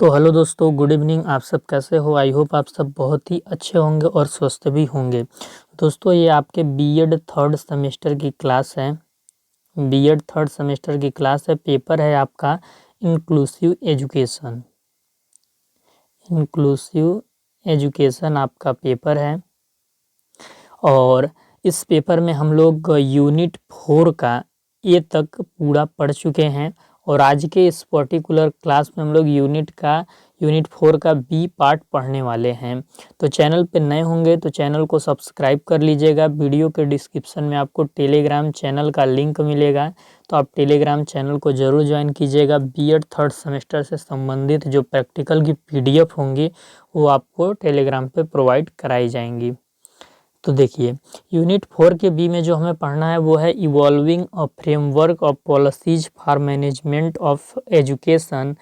तो हेलो दोस्तों, good evening. आप सब कैसे हो? आई होप आप सब बहुत ही अच्छे होंगे और स्वस्थ भी होंगे। दोस्तों, ये आपके बीएड थर्ड सेमेस्टर की क्लास है। बीएड थर्ड सेमेस्टर की क्लास है। पेपर है आपका इंक्लूसिव एजुकेशन। इंक्लूसिव एजुकेशन आपका पेपर है और इस पेपर में हम लोग यूनिट 4 का ए तक पूरा पढ़ चुके हैं और आज के इस पर्टिकुलर क्लास में हम लोग यूनिट 4 का बी पार्ट पढ़ने वाले हैं। तो चैनल पे नए होंगे तो चैनल को सब्सक्राइब कर लीजिएगा। वीडियो के डिस्क्रिप्शन में आपको टेलीग्राम चैनल का लिंक मिलेगा, तो आप टेलीग्राम चैनल को ज़रूर ज्वाइन कीजिएगा। बीएड थर्ड सेमेस्टर से संबंधित जो प्रैक्टिकल की पीडीएफ होंगी वो आपको टेलीग्राम पे प्रोवाइड कराई जाएंगी। तो देखिए, यूनिट 4 के बी में जो हमें पढ़ना है वो है evolving a framework of policies for management of education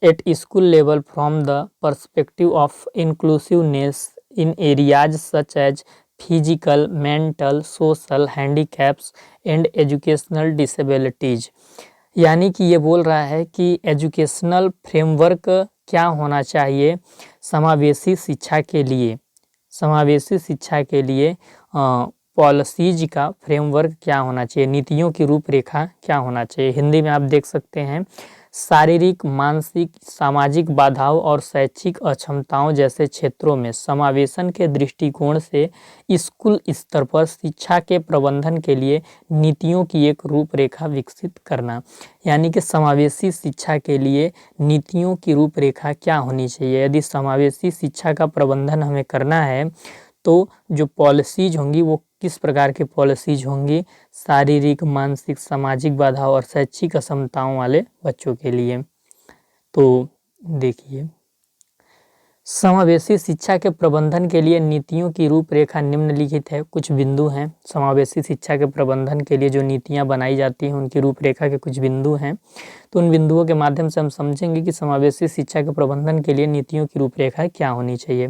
at school level from the perspective of inclusiveness in areas such as physical, mental, social, handicaps and educational disabilities. यानी कि ये बोल रहा है कि एजुकेशनल फ्रेमवर्क क्या होना चाहिए समावेशी शिक्षा के लिए। समावेशी शिक्षा के लिए पॉलिसीज का फ्रेमवर्क क्या होना चाहिए, नीतियों की रूपरेखा क्या होना चाहिए। हिंदी में आप देख सकते हैं, शारीरिक, मानसिक, सामाजिक बाधाओं और शैक्षिक अक्षमताओं जैसे क्षेत्रों में समावेशन के दृष्टिकोण से स्कूल स्तर पर शिक्षा के प्रबंधन के लिए नीतियों की एक रूपरेखा विकसित करना। यानी कि समावेशी शिक्षा के लिए नीतियों की रूपरेखा क्या होनी चाहिए। यदि समावेशी शिक्षा का प्रबंधन हमें करना है तो जो पॉलिसीज होंगी वो किस प्रकार की पॉलिसीज होंगी, शारीरिक, मानसिक, सामाजिक बाधाओं और शैक्षिक अक्षमताओं वाले बच्चों के लिए। तो देखिए, समावेशी शिक्षा के प्रबंधन के लिए नीतियों की रूपरेखा निम्नलिखित है। कुछ बिंदु हैं समावेशी शिक्षा के प्रबंधन के लिए जो नीतियां बनाई जाती हैं उनकी रूपरेखा के कुछ बिंदु हैं। तो उन बिंदुओं के माध्यम से हम समझेंगे कि समावेशी शिक्षा के प्रबंधन के लिए नीतियों की रूपरेखा क्या होनी चाहिए।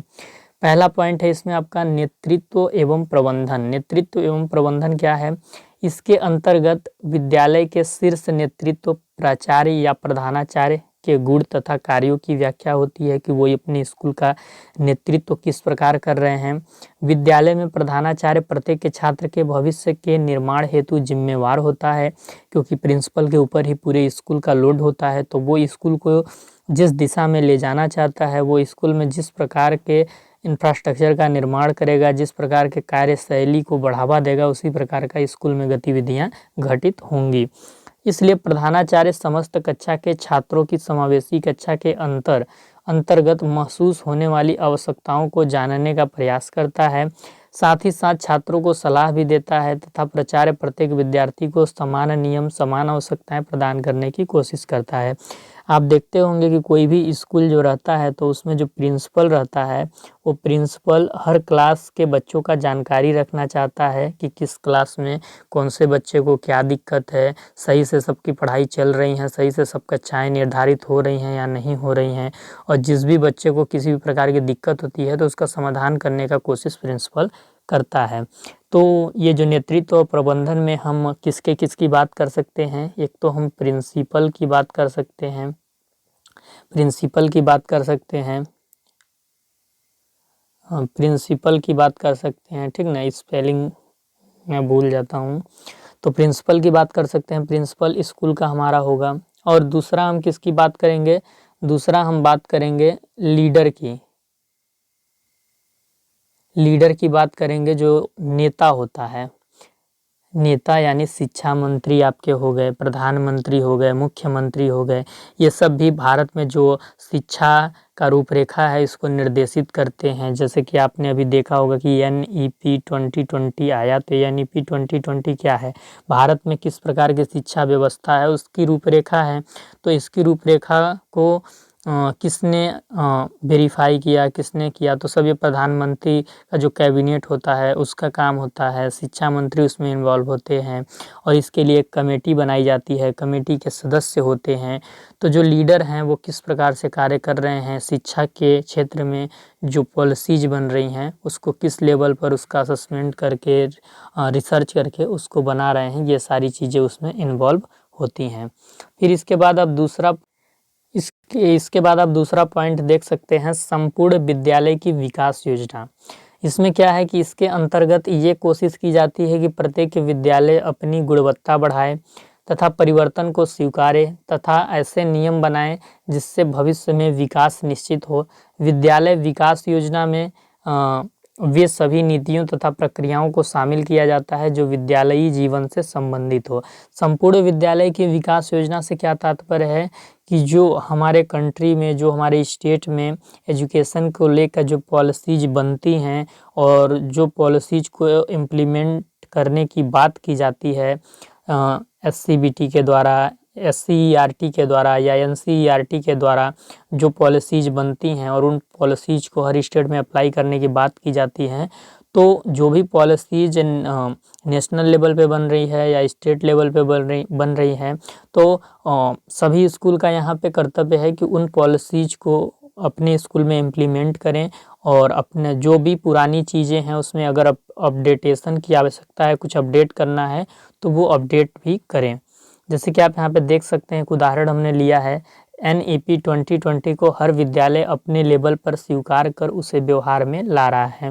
पहला पॉइंट है इसमें आपका नेतृत्व एवं प्रबंधन। नेतृत्व एवं प्रबंधन क्या है? इसके अंतर्गत विद्यालय के शीर्ष नेतृत्व, प्राचार्य या प्रधानाचार्य के गुण तथा कार्यों की व्याख्या होती है कि वो अपने स्कूल का नेतृत्व किस प्रकार कर रहे हैं। विद्यालय में प्रधानाचार्य प्रत्येक छात्र के भविष्य के निर्माण हेतु जिम्मेवार होता है, क्योंकि प्रिंसिपल के ऊपर ही पूरे स्कूल का लोड होता है। तो वो स्कूल को जिस दिशा में ले जाना चाहता है, वो स्कूल में जिस प्रकार के इंफ्रास्ट्रक्चर का निर्माण करेगा, जिस प्रकार के कार्यशैली को बढ़ावा देगा, उसी प्रकार का स्कूल में गतिविधियां घटित होंगी। इसलिए प्रधानाचार्य समस्त कक्षा के छात्रों की समावेशी कक्षा के अंतर्गत महसूस होने वाली आवश्यकताओं को जानने का प्रयास करता है। साथ ही साथ छात्रों को सलाह भी देता है तथा प्राचार्य प्रत्येक विद्यार्थी को समान नियम, समान आवश्यकताएं प्रदान करने की कोशिश करता है। आप देखते होंगे कि कोई भी स्कूल जो रहता है तो उसमें जो प्रिंसिपल रहता है वो प्रिंसिपल हर क्लास के बच्चों का जानकारी रखना चाहता है कि किस क्लास में कौन से बच्चे को क्या दिक्कत है, सही से सबकी पढ़ाई चल रही हैं, सही से सब कक्षाएं निर्धारित हो रही हैं या नहीं हो रही हैं। और जिस भी बच्चे को किसी भी प्रकार की दिक्कत होती है तो उसका समाधान करने का कोशिश प्रिंसिपल करता है। तो ये जो नेतृत्व और प्रबंधन में हम किसकी बात कर सकते हैं? एक तो हम प्रिंसिपल की बात कर सकते हैं, प्रिंसिपल की बात कर सकते हैं, प्रिंसिपल की बात कर सकते हैं, ठीक ना, स्पेलिंग मैं भूल जाता हूँ। तो प्रिंसिपल की बात कर सकते हैं, प्रिंसिपल स्कूल का हमारा होगा। और दूसरा हम किसकी बात करेंगे? दूसरा हम बात करेंगे लीडर की। लीडर की बात करेंगे जो नेता होता है। नेता यानी शिक्षा मंत्री आपके हो गए, प्रधानमंत्री हो गए, मुख्यमंत्री हो गए। ये सब भी भारत में जो शिक्षा का रूपरेखा है इसको निर्देशित करते हैं। जैसे कि आपने अभी देखा होगा कि NEP 2020 आया। तो NEP 2020 क्या है? भारत में किस प्रकार की शिक्षा व्यवस्था है उसकी रूपरेखा है। तो इसकी रूपरेखा को किसने वेरीफाई किया, किसने किया? तो सब ये प्रधानमंत्री का जो कैबिनेट होता है उसका काम होता है। शिक्षा मंत्री उसमें इन्वॉल्व होते हैं और इसके लिए एक कमेटी बनाई जाती है, कमेटी के सदस्य होते हैं। तो जो लीडर हैं वो किस प्रकार से कार्य कर रहे हैं, शिक्षा के क्षेत्र में जो पॉलिसीज बन रही हैं उसको किस लेवल पर उसका असेसमेंट करके, रिसर्च करके उसको बना रहे हैं, ये सारी चीज़ें उसमें इन्वॉल्व होती हैं। फिर इसके बाद अब दूसरा कि इसके बाद आप दूसरा पॉइंट देख सकते हैं, संपूर्ण विद्यालय की विकास योजना। इसमें क्या है कि इसके अंतर्गत ये कोशिश की जाती है कि प्रत्येक विद्यालय अपनी गुणवत्ता बढ़ाए तथा परिवर्तन को स्वीकारे तथा ऐसे नियम बनाए जिससे भविष्य में विकास निश्चित हो। विद्यालय विकास योजना में वे सभी नीतियों तथा प्रक्रियाओं को शामिल किया जाता है जो विद्यालयी जीवन से संबंधित हो। संपूर्ण विद्यालय की विकास योजना से क्या तात्पर्य है कि जो हमारे कंट्री में, जो हमारे स्टेट में एजुकेशन को लेकर जो पॉलिसीज बनती हैं और जो पॉलिसीज को इम्प्लीमेंट करने की बात की जाती है SCBT के द्वारा, SCERT के द्वारा या NCERT के द्वारा जो पॉलिसीज बनती हैं और उन पॉलिसीज को हर स्टेट में अप्लाई करने की बात की जाती है, तो जो भी पॉलिसीज नेशनल लेवल पे बन रही है या स्टेट लेवल पे बन रही है, तो सभी स्कूल का यहाँ पे कर्तव्य है कि उन पॉलिसीज को अपने स्कूल में इम्प्लीमेंट करें और अपने जो भी पुरानी चीज़ें हैं उसमें अगर अपडेटेशन की आवश्यकता है, कुछ अपडेट करना है, तो वो अपडेट भी करें। जैसे कि आप यहाँ पे देख सकते हैं, एक उदाहरण हमने लिया है, NEP 2020 को हर विद्यालय अपने लेवल पर स्वीकार कर उसे व्यवहार में ला रहा है।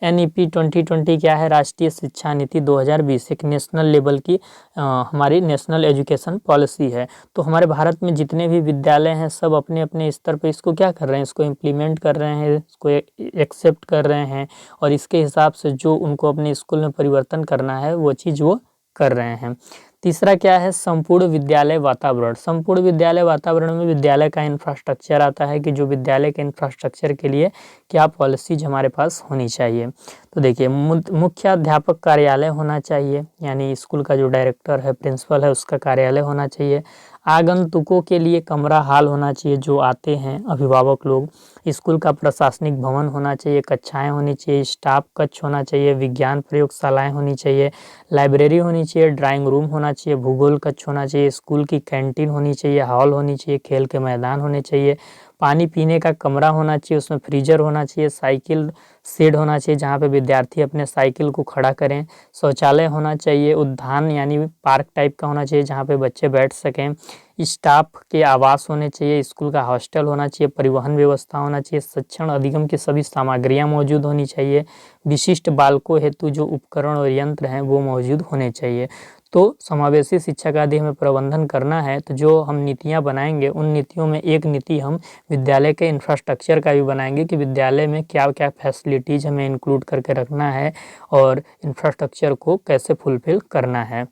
NEP 2020 क्या है? राष्ट्रीय शिक्षा नीति 2020, एक नेशनल लेवल की हमारी नेशनल एजुकेशन पॉलिसी है। तो हमारे भारत में जितने भी विद्यालय हैं सब अपने अपने स्तर पर इसको क्या कर रहे हैं, इसको इम्प्लीमेंट कर रहे हैं, इसको एक्सेप्ट कर रहे हैं और इसके हिसाब से जो उनको अपने स्कूल में परिवर्तन करना है वो चीज़ वो कर रहे हैं। तीसरा क्या है? संपूर्ण विद्यालय वातावरण। संपूर्ण विद्यालय वातावरण में विद्यालय का इंफ्रास्ट्रक्चर आता है कि जो विद्यालय के इंफ्रास्ट्रक्चर के लिए क्या पॉलिसीज हमारे पास होनी चाहिए। तो देखिए, मुख्य अध्यापक कार्यालय होना चाहिए, यानी स्कूल का जो डायरेक्टर है, प्रिंसिपल है, उसका कार्यालय होना चाहिए। आगंतुकों के लिए कमरा हॉल होना चाहिए, जो आते हैं अभिभावक लोग। स्कूल का प्रशासनिक भवन होना चाहिए, कक्षाएं होनी चाहिए, स्टाफ कक्ष होना चाहिए, विज्ञान प्रयोगशालाएं होनी चाहिए, लाइब्रेरी होनी चाहिए, ड्राइंग रूम होना चाहिए, भूगोल कक्ष होना चाहिए, स्कूल की कैंटीन होनी चाहिए, हॉल होनी चाहिए, खेल के मैदान होने चाहिए, पानी पीने का कमरा होना चाहिए, उसमें फ्रीजर होना चाहिए, साइकिल शेड होना चाहिए जहाँ पे विद्यार्थी अपने साइकिल को खड़ा करें, शौचालय होना चाहिए, उद्यान यानी पार्क टाइप का होना चाहिए जहाँ पे बच्चे बैठ सकें, स्टाफ के आवास होने चाहिए, स्कूल का हॉस्टल होना चाहिए, परिवहन व्यवस्था होना चाहिए, शिक्षण अधिगम की सभी सामग्रियाँ मौजूद होनी चाहिए, विशिष्ट बालकों हेतु जो उपकरण और यंत्र हैं वो मौजूद होने चाहिए। तो समावेशी शिक्षा का यदि हमें प्रबंधन करना है तो जो हम नीतियाँ बनाएंगे उन नीतियों में एक नीति हम विद्यालय के इंफ्रास्ट्रक्चर का भी बनाएंगे कि विद्यालय में क्या क्या फैसिलिटीज़ हमें इंक्लूड करके रखना है और इंफ्रास्ट्रक्चर को कैसे फुलफिल करना है।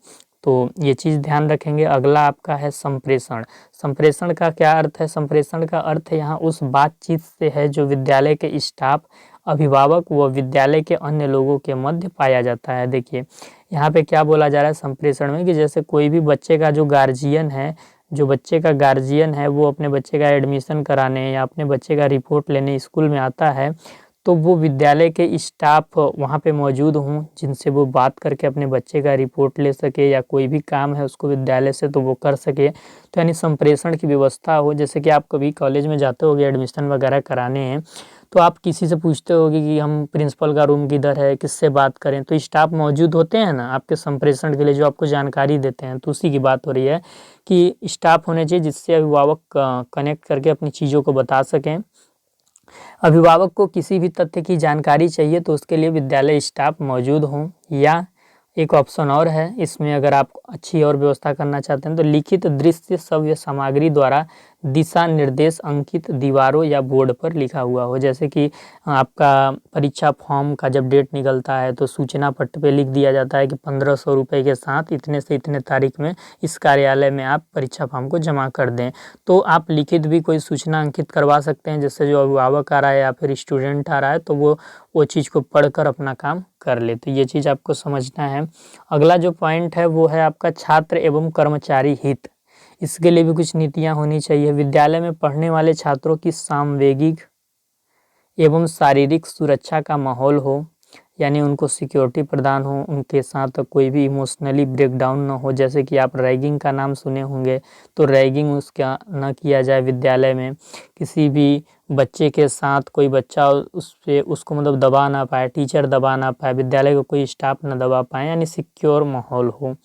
तो ये चीज़ ध्यान रखेंगे। अगला आपका है संप्रेषण। संप्रेषण का क्या अर्थ है? संप्रेषण का अर्थ यहाँ उस बातचीत से है जो विद्यालय के स्टाफ, अभिभावक व विद्यालय के अन्य लोगों के मध्य पाया जाता है। देखिए यहाँ पे क्या बोला जा रहा है संप्रेषण में कि जैसे कोई भी बच्चे का जो गार्जियन है, वो अपने बच्चे का एडमिशन कराने या अपने बच्चे का रिपोर्ट लेने स्कूल में आता है, तो वो विद्यालय के स्टाफ वहाँ पे मौजूद हों जिनसे वो बात करके अपने बच्चे का रिपोर्ट ले सके या कोई भी काम है उसको विद्यालय से तो वो कर सके। तो यानी संप्रेषण की व्यवस्था हो। जैसे कि आप कभी कॉलेज में जाते होगे एडमिशन वगैरह कराने हैं, तो आप किसी से पूछते होगे कि हम प्रिंसिपल का रूम किधर है, किससे बात करें, तो स्टाफ मौजूद होते हैं ना आपके संप्रेषण के लिए, जो आपको जानकारी देते हैं। तो उसी की बात हो रही है कि स्टाफ होने चाहिए जिससे अभिभावक कनेक्ट करके अपनी चीज़ों को बता सकें। अभिभावक को किसी भी तथ्य की जानकारी चाहिए तो उसके लिए विद्यालय स्टाफ मौजूद हों, या एक ऑप्शन और है इसमें, अगर आप अच्छी और व्यवस्था करना चाहते हैं तो लिखित दृश्य श्रव्य सामग्री द्वारा दिशा निर्देश अंकित दीवारों या बोर्ड पर लिखा हुआ हो। जैसे कि आपका परीक्षा फॉर्म का जब डेट निकलता है तो सूचना पट्ट पे लिख दिया जाता है कि 1500 रुपये के साथ इतने से इतने तारीख में इस कार्यालय में आप परीक्षा फॉर्म को जमा कर दें। तो आप लिखित भी कोई सूचना अंकित करवा सकते हैं, जिससे जो अभिभावक आ रहा है या फिर स्टूडेंट आ रहा है तो वो चीज़ को पढ़कर अपना काम कर ले। तो ये चीज़ आपको समझना है। अगला जो पॉइंट है वो है आपका छात्र एवं कर्मचारी हित। इसके लिए भी कुछ नीतियाँ होनी चाहिए। विद्यालय में पढ़ने वाले छात्रों की सामवेगिक एवं शारीरिक सुरक्षा का माहौल हो, यानी उनको सिक्योरिटी प्रदान हो, उनके साथ कोई भी इमोशनली ब्रेकडाउन ना हो। जैसे कि आप रैगिंग का नाम सुने होंगे, तो रैगिंग उसका ना किया जाए विद्यालय में। किसी भी बच्चे के साथ कोई बच्चा उसको मतलब दबा ना पाए, टीचर दबा ना पाए, विद्यालय का कोई स्टाफ ना दबा पाए, यानी सिक्योर माहौल हो।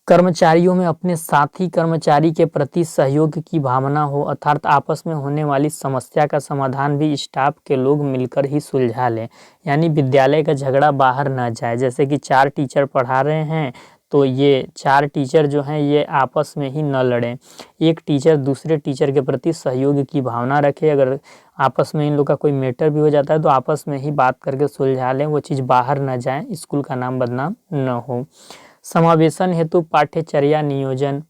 कर्मचारियों में अपने साथी कर्मचारी के प्रति सहयोग की भावना हो, अर्थात आपस में होने वाली समस्या का समाधान भी स्टाफ के लोग मिलकर ही सुलझा लें। यानी विद्यालय का झगड़ा बाहर न जाए। जैसे कि 4 टीचर पढ़ा रहे हैं तो ये 4 टीचर जो हैं ये आपस में ही न लड़ें। एक टीचर दूसरे टीचर के प्रति सहयोग की भावना रखे। अगर आपस में इन लोग का कोई मैटर भी हो जाता है तो आपस में ही बात करके सुलझा लें, वो चीज़ बाहर न जाए, स्कूल का नाम बदनाम न हो। समावेशन हेतु पाठ्यचर्या नियोजन,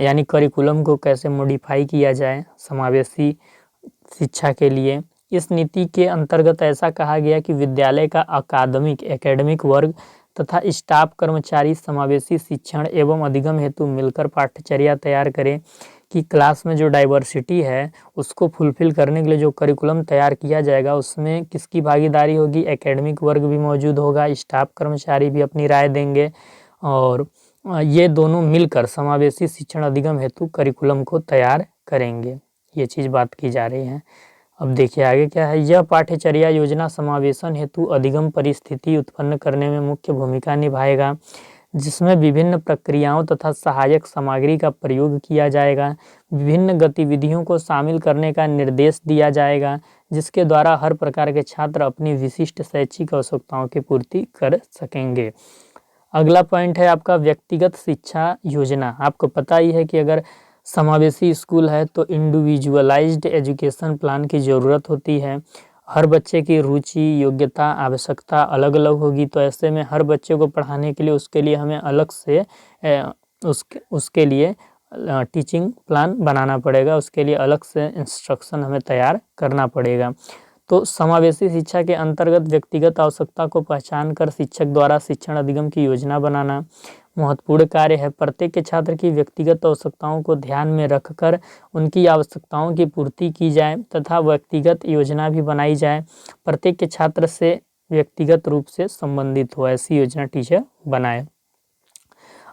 यानी करिकुलम को कैसे मॉडिफाई किया जाए समावेशी शिक्षा के लिए। इस नीति के अंतर्गत ऐसा कहा गया कि विद्यालय का एकेडमिक वर्ग तथा स्टाफ कर्मचारी समावेशी शिक्षण एवं अधिगम हेतु मिलकर पाठ्यचर्या तैयार करें कि क्लास में जो डाइवर्सिटी है उसको फुलफिल करने के लिए जो करिकुलम तैयार किया जाएगा उसमें किसकी भागीदारी होगी, एकेडमिक वर्ग भी मौजूद होगा, स्टाफ कर्मचारी भी अपनी राय देंगे और ये दोनों मिलकर समावेशी शिक्षण अधिगम हेतु करिकुलम को तैयार करेंगे। ये चीज़ बात की जा रही है। अब देखिए आगे क्या है। यह पाठ्यचर्या योजना समावेशन हेतु अधिगम परिस्थिति उत्पन्न करने में मुख्य भूमिका निभाएगा, जिसमें विभिन्न प्रक्रियाओं तथा सहायक सामग्री का प्रयोग किया जाएगा। विभिन्न गतिविधियों को शामिल करने का निर्देश दिया जाएगा, जिसके द्वारा हर प्रकार के छात्र अपनी विशिष्ट शैक्षिक आवश्यकताओं की पूर्ति कर सकेंगे। अगला पॉइंट है आपका व्यक्तिगत शिक्षा योजना। आपको पता ही है कि अगर समावेशी स्कूल है तो इंडिविजुअलाइज्ड एजुकेशन प्लान की ज़रूरत होती है। हर बच्चे की रुचि, योग्यता, आवश्यकता अलग अलग होगी, तो ऐसे में हर बच्चे को पढ़ाने के लिए उसके लिए हमें अलग से उसके लिए टीचिंग प्लान बनाना पड़ेगा, उसके लिए अलग से इंस्ट्रक्शन हमें तैयार करना पड़ेगा। तो समावेशी शिक्षा के अंतर्गत व्यक्तिगत आवश्यकता को पहचान कर शिक्षक द्वारा शिक्षण अधिगम की योजना बनाना महत्वपूर्ण कार्य है। प्रत्येक छात्र की व्यक्तिगत आवश्यकताओं को ध्यान में रखकर उनकी आवश्यकताओं की पूर्ति की जाए तथा व्यक्तिगत योजना भी बनाई जाए। प्रत्येक छात्र से व्यक्तिगत रूप से संबंधित हो, ऐसी योजना टीचर बनाए।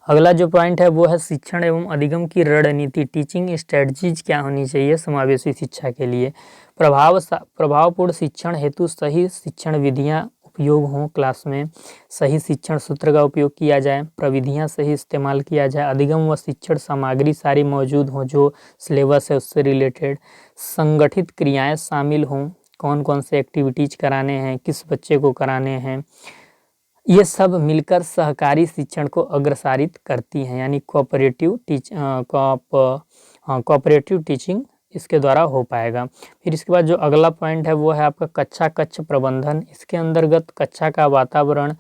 अगला जो पॉइंट है वो है शिक्षण एवं अधिगम की रणनीति। टीचिंग स्ट्रेटजीज क्या होनी चाहिए समावेशी शिक्षा के लिए। प्रभावपूर्ण शिक्षण हेतु सही शिक्षण विधियां उपयोग हों क्लास में, सही शिक्षण सूत्र का उपयोग किया जाए, प्रविधियां सही इस्तेमाल किया जाए, अधिगम व शिक्षण सामग्री सारी मौजूद हों जो सिलेबस है उससे रिलेटेड, संगठित क्रियाएं शामिल हों, कौन कौन से एक्टिविटीज कराने हैं, किस बच्चे को कराने हैं, ये सब मिलकर सहकारी शिक्षण को अग्रसारित करती हैं। यानी कोऑपरेटिव टीचिंग इसके द्वारा हो पाएगा। फिर इसके बाद जो अगला पॉइंट है वो है आपका कक्षा कक्ष प्रबंधन। इसके अंतर्गत कक्षा का वातावरण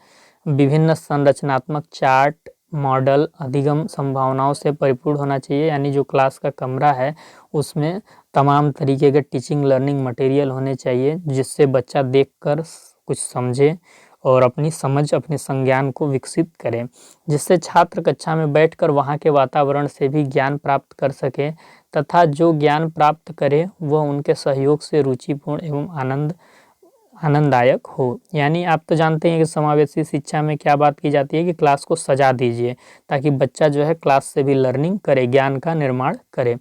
विभिन्न संरचनात्मक चार्ट, मॉडल, अधिगम संभावनाओं से परिपूर्ण होना चाहिए। यानी जो क्लास का कमरा है उसमें तमाम तरीके के टीचिंग लर्निंग मटेरियल होने चाहिए, जिससे बच्चा देखकर कुछ समझे और अपनी समझ, अपने संज्ञान को विकसित करें, जिससे छात्र कक्षा में बैठकर वहाँ के वातावरण से भी ज्ञान प्राप्त कर सके तथा जो ज्ञान प्राप्त करे वह उनके सहयोग से रुचिपूर्ण एवं आनंददायक हो। यानी आप तो जानते हैं कि समावेशी शिक्षा में क्या बात की जाती है कि क्लास को सजा दीजिए ताकि बच्चा जो है क्लास से भी लर्निंग करे, ज्ञान का निर्माण करे।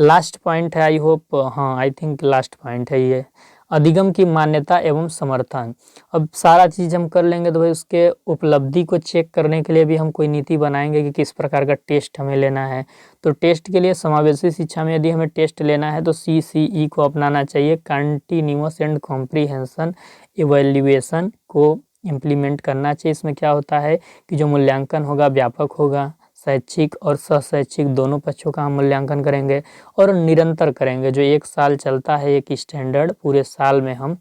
लास्ट पॉइंट है, आई थिंक लास्ट पॉइंट है ये, अधिगम की मान्यता एवं समर्थन। अब सारा चीज़ हम कर लेंगे तो भाई उसके उपलब्धि को चेक करने के लिए भी हम कोई नीति बनाएंगे कि किस प्रकार का टेस्ट हमें लेना है। तो टेस्ट के लिए समावेशी शिक्षा में यदि हमें टेस्ट लेना है तो CCE को अपनाना चाहिए, कंटिन्यूअस एंड कॉम्प्रीहेंशन इवैल्यूएशन को इम्प्लीमेंट करना चाहिए। इसमें क्या होता है कि जो मूल्यांकन होगा व्यापक होगा, शैक्षिक और सशैक्षिक दोनों पक्षों का हम मूल्यांकन करेंगे और निरंतर करेंगे। जो 1 साल चलता है एक स्टैंडर्ड, पूरे साल में हम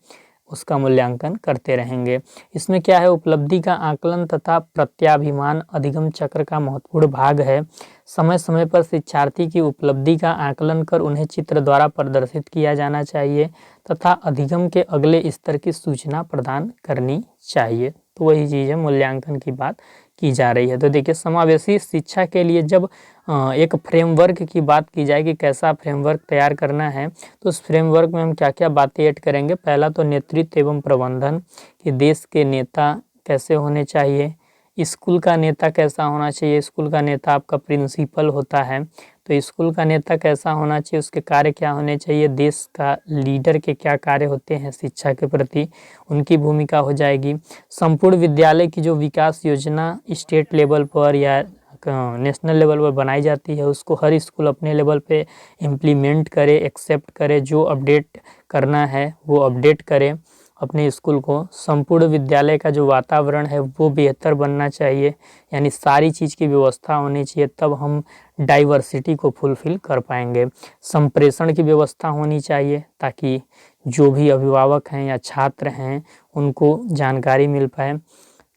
उसका मूल्यांकन करते रहेंगे। इसमें क्या है, उपलब्धि का आकलन तथा प्रत्याभिमान अधिगम चक्र का महत्वपूर्ण भाग है। समय समय पर शिक्षार्थी की उपलब्धि का आकलन कर उन्हें चित्र द्वारा प्रदर्शित किया जाना चाहिए तथा अधिगम के अगले स्तर की सूचना प्रदान करनी चाहिए। तो वही चीज़ है, मूल्यांकन की बात की जा रही है। तो देखिए समावेशी शिक्षा के लिए जब एक फ्रेमवर्क की बात की जाए कि कैसा फ्रेमवर्क तैयार करना है तो उस फ्रेमवर्क में हम क्या क्या बातें ऐड करेंगे। पहला तो नेतृत्व एवं प्रबंधन, कि देश के नेता कैसे होने चाहिए, स्कूल का नेता कैसा होना चाहिए। स्कूल का नेता आपका प्रिंसिपल होता है, तो स्कूल का नेता कैसा होना चाहिए, उसके कार्य क्या होने चाहिए, देश का लीडर के क्या कार्य होते हैं शिक्षा के प्रति, उनकी भूमिका हो जाएगी। संपूर्ण विद्यालय की जो विकास योजना स्टेट लेवल पर या नेशनल लेवल पर बनाई जाती है उसको हर स्कूल अपने लेवल पे इम्प्लीमेंट करे, एक्सेप्ट करे, जो अपडेट करना है वो अपडेट करे अपने स्कूल को। संपूर्ण विद्यालय का जो वातावरण है वो बेहतर बनना चाहिए, यानी सारी चीज़ की व्यवस्था होनी चाहिए, तब हम डाइवर्सिटी को फुलफिल कर पाएंगे। संप्रेषण की व्यवस्था होनी चाहिए ताकि जो भी अभिभावक हैं या छात्र हैं उनको जानकारी मिल पाए।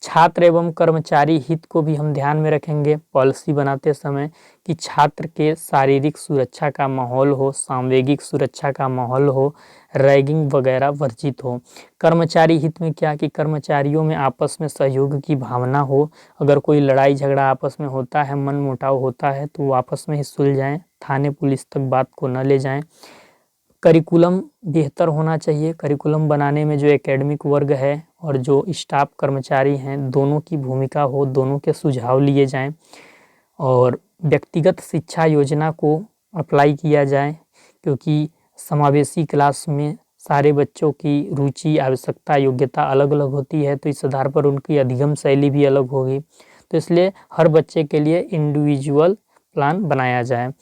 छात्र एवं कर्मचारी हित को भी हम ध्यान में रखेंगे पॉलिसी बनाते समय कि छात्र के शारीरिक सुरक्षा का माहौल हो, सामवेगिक सुरक्षा का माहौल हो, रैगिंग वगैरह वर्जित हो। कर्मचारी हित में क्या कि कर्मचारियों में आपस में सहयोग की भावना हो, अगर कोई लड़ाई झगड़ा आपस में होता है, मन मुटाव होता है तो वो आपस में ही सुलझाएं, थाने पुलिस तक बात को न ले जाएं। करिकुलम बेहतर होना चाहिए, करिकुलम बनाने में जो एकेडमिक वर्ग है और जो स्टाफ कर्मचारी हैं दोनों की भूमिका हो, दोनों के सुझाव लिए जाएं और व्यक्तिगत शिक्षा योजना को अप्लाई किया जाए, क्योंकि समावेशी क्लास में सारे बच्चों की रुचि, आवश्यकता, योग्यता अलग अलग होती है, तो इस आधार पर उनकी अधिगम शैली भी अलग होगी, तो इसलिए हर बच्चे के लिए इंडिविजुअल प्लान बनाया जाए।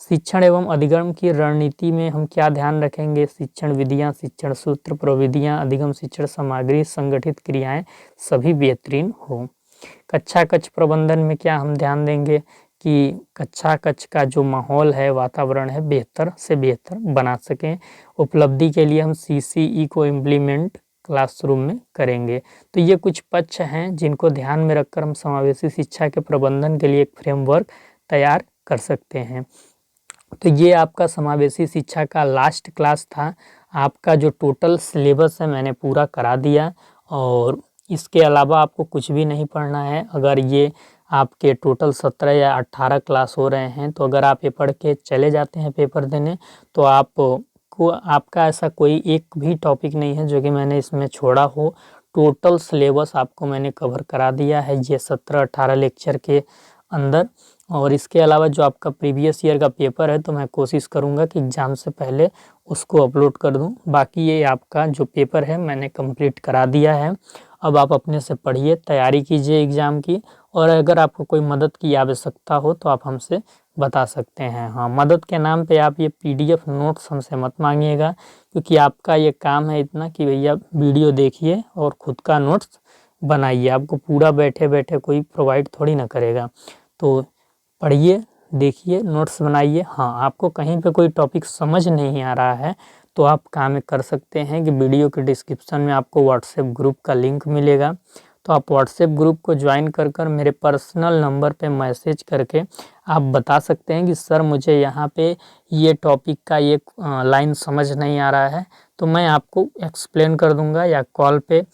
शिक्षण एवं अधिगम की रणनीति में हम क्या ध्यान रखेंगे? शिक्षण विधियाँ, शिक्षण सूत्र, प्रविधियाँ, अधिगम शिक्षण सामग्री, संगठित क्रियाएं सभी बेहतरीन हो। कक्षा कक्ष प्रबंधन में क्या हम ध्यान देंगे कि कक्षा कक्ष का जो माहौल है, वातावरण है, बेहतर से बेहतर बना सकें। उपलब्धि के लिए हम CCE को इम्प्लीमेंट क्लासरूम में करेंगे। तो ये कुछ पक्ष हैं जिनको ध्यान में रखकर हम समावेशी शिक्षा के प्रबंधन के लिए एक फ्रेमवर्क तैयार कर सकते हैं। तो ये आपका समावेशी शिक्षा का लास्ट क्लास था। आपका जो टोटल सिलेबस है मैंने पूरा करा दिया और इसके अलावा आपको कुछ भी नहीं पढ़ना है। अगर ये आपके टोटल 17 या 18 क्लास हो रहे हैं तो अगर आप ये पढ़ के चले जाते हैं पेपर देने तो आपको आपका ऐसा कोई एक भी टॉपिक नहीं है जो कि मैंने इसमें छोड़ा हो। टोटल सिलेबस आपको मैंने कवर करा दिया है ये 17-18 लेक्चर के अंदर। और इसके अलावा जो आपका प्रीवियस ईयर का पेपर है तो मैं कोशिश करूंगा कि एग्ज़ाम से पहले उसको अपलोड कर दूं। बाकी ये आपका जो पेपर है मैंने कंप्लीट करा दिया है। अब आप अपने से पढ़िए, तैयारी कीजिए एग्ज़ाम की, और अगर आपको कोई मदद की आवश्यकता हो तो आप हमसे बता सकते हैं। हाँ, मदद के नाम पे आप ये PDF नोट्स हमसे मत मांगिएगा, क्योंकि आपका ये काम है इतना कि भैया वीडियो देखिए और ख़ुद का नोट्स बनाइए। आपको पूरा बैठे बैठे कोई प्रोवाइड थोड़ी ना करेगा। तो पढ़िए, देखिए, नोट्स बनाइए। हाँ, आपको कहीं पे कोई टॉपिक समझ नहीं आ रहा है तो आप काम कर सकते हैं कि वीडियो के डिस्क्रिप्शन में आपको व्हाट्सएप ग्रुप का लिंक मिलेगा, तो आप व्हाट्सएप ग्रुप को ज्वाइन कर मेरे पर्सनल नंबर पे मैसेज करके आप बता सकते हैं कि सर मुझे यहाँ पे ये टॉपिक का ये लाइन समझ नहीं आ रहा है, तो मैं आपको एक्सप्लेन कर दूँगा, या कॉल पे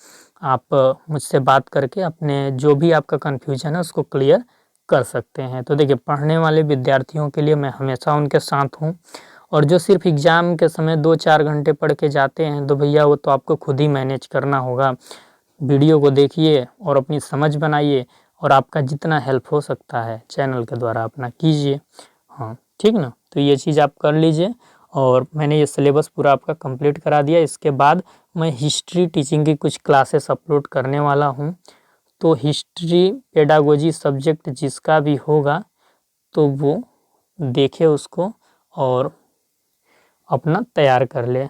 आप मुझसे बात करके अपने जो भी आपका कन्फ्यूजन है उसको क्लियर कर सकते हैं। तो देखिए, पढ़ने वाले विद्यार्थियों के लिए मैं हमेशा उनके साथ हूँ, और जो सिर्फ एग्ज़ाम के समय 2-4 घंटे पढ़ के जाते हैं तो भैया वो तो आपको खुद ही मैनेज करना होगा। वीडियो को देखिए और अपनी समझ बनाइए, और आपका जितना हेल्प हो सकता है चैनल के द्वारा अपना कीजिए। हाँ, ठीक ना? तो ये चीज़ आप कर लीजिए, और मैंने ये सिलेबस पूरा आपका कंप्लीट करा दिया। इसके बाद मैं हिस्ट्री टीचिंग की कुछ क्लासेस अपलोड करने वाला हूँ, तो हिस्ट्री पेडागोजी सब्जेक्ट जिसका भी होगा तो वो देखे उसको और अपना तैयार कर ले।